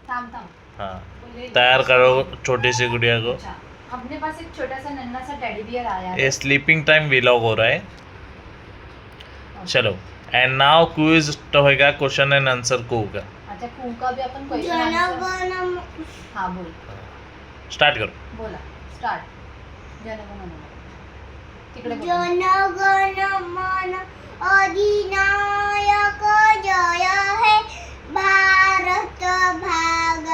थाम थाम। हाँ तैयार करो छोटी सी गुड़िया को। अच्छा, अपने पास एक छोटा सा नन्हा सा टेडी बियर आया है। ये स्लीपिंग टाइम व्लॉग हो रहा है। चलो एंड नाउ क्विज तो होगा, क्वेश्चन एंड आंसर को होगा। अच्छा, कू का भी अपन क्वेश्चन आंसर। हाँ बोल, स्टार्ट करो। बोला स्टार्ट। जनगण मन तिकडे बोल। जनगण मन अधिनायक जय हे भारत भाग्य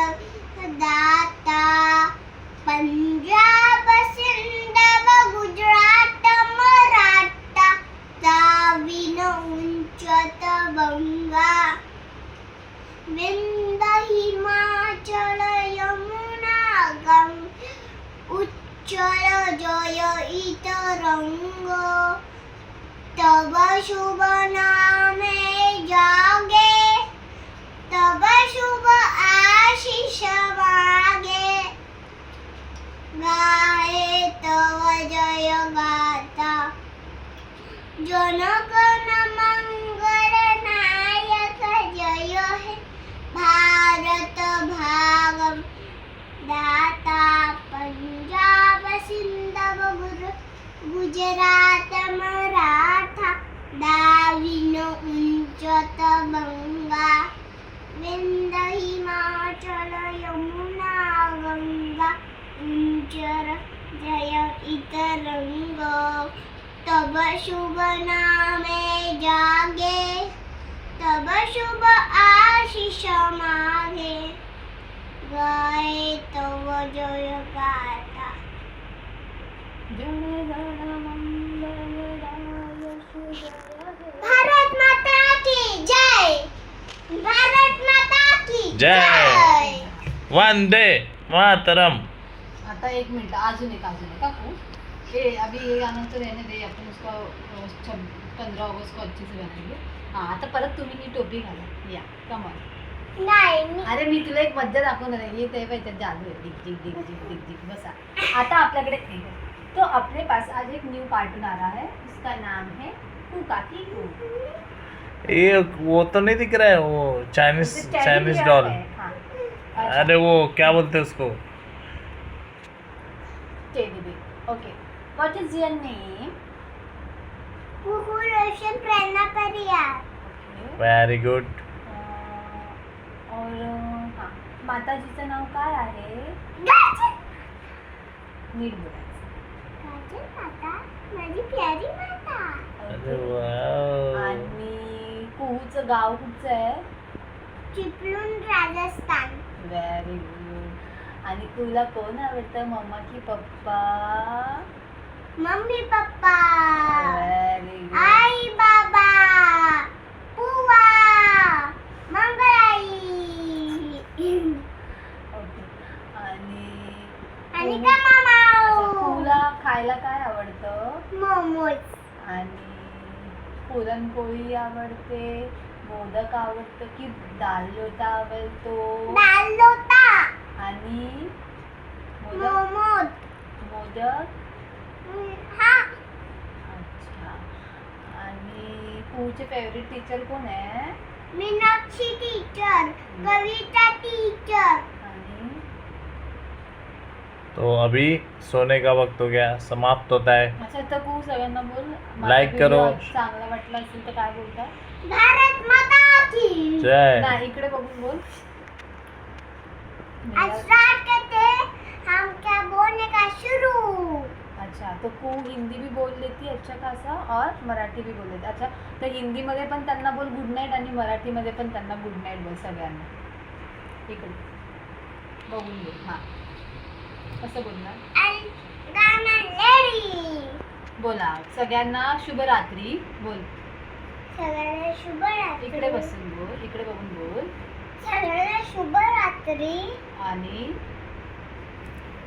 दाता पंजाब सिंध व गुजरात मराठा द्राविड उच्चत गंगा विंध्य हिमाचल यमुना उच्चल जय इतरंग तब शुभ नामे जागे तब शुभ आशीष मागे गाए तव जय गाता जनगण मंगल नायक जय हे भारत भाग्य दाता पंजाब सिंध गुजरात मराठा द्राविड उच्चत गंगा विंध्य हिमाचल यमुना गंगा उच्चर जय इतरंग तब शुभ नामे जागे तब शुभ आशीष मागे गाए तव जय गाता जनगण मंगलदाय शुभ भारत माता की जय भारत माता की जय वंदे मातरम। आता एक मिनट, अजून एक काकू ये अभी ये गाना तो रहने दे, अपन उसका 15 अगस्त को अच्छे से बनाएंगे। हाँ आता परत तुम्ही ही टोपी घाला, या कमॉन। नाही अरे मी तुला एक मज्जा दाखवणार आहे, ये ते त्याच्यात जादू आहे, डिग डिग डिग डिग डिग डिग बसा। आता आपल्याकडे तो अपने पास आज एक न्यू कार्टून आ रहा है, उसका नाम है कू काकी कू। ये वो तो नहीं दिख रहा है, वो चाइनीज डॉल। हाँ अरे वो क्या बोलते हैं उसको? Teddy bear. Okay, what is your name? कुकू रोशन प्रेरणा परियार वेरी गुड। और हां माताजीचं नाव काय आहे? गाजर नीट बोलायचं। गाजर माता माझी प्यारी माता अरे वाव। आणि कुहूचं गाव कुठचं आहे? Chiplun Rajasthan very good. आणि तुला कोण आवडतं, मम्मा की पप्पा? Mummy papa very good. आई बाबा बुवा मंगळाई ओके। आणि का मामा तुला खायला काय आवडतं? मोमोज आणि पुरणपोळी आवडते, मोदक आवडतं की दाल लोटा आवडतो? दाल लोटा आणि मोमोज मोदक। हा अच्छा। आणि तुझे फेवरेट टीचर कोण आहे? मीनाक्षी टीचर कविता टीचर आणि तो अभी सोने का वक्त हो गया, समाप्त होता है। अच्छा तर तू सगळ्यांना बोल, मला Like करो. video चांगला वाटला असेल तर काय बोलता? भारत माता की जय। नाही इकडे बघून बोल। आज स्टार्ट करते हम क्या बोलने का शुरू। अच्छा तो तू हिंदी भी बोल लेती अच्छा खासा और मराठी भी बोल लेती। अच्छा तर हिंदीमध्ये पण त्यांना बोल गुड नाईट आणि मराठीमध्ये पण त्यांना गुड नाईट बोल सगळ्यांना। इकडे बघून बोल। हां कसं बोलणार? गाना लेडी बोला सगळ्यांना शुभरात्री बोल। सगळ्यांना शुभरात्री इकडे बसून बोल, इकडे बघून बोल। सगळ्यांना शुभरात्री आणि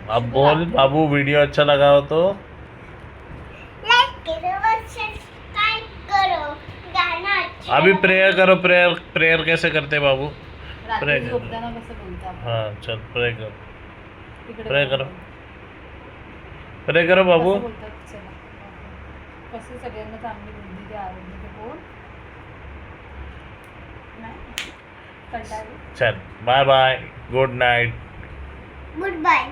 अब बोल बाबू, वीडियो अच्छा लगा हो तो लाइक करो और सब्सक्राइब करो। गाना अच्छा अभी लगा प्रेयर करो। प्रेयर कैसे करते बाबू? रात्री Pray करो। झोपताना कसं बोलता आपण? हाँ चल प्रे करो, इकडे प्रे बघून करो। बोल। प्रे करो बाबू। कसं बोलतात चला कसं सगळ्यांना चांगली बुद्धी द्या आरोग्य बोल। नाही कंटाळली. चल bye bye good night good bye.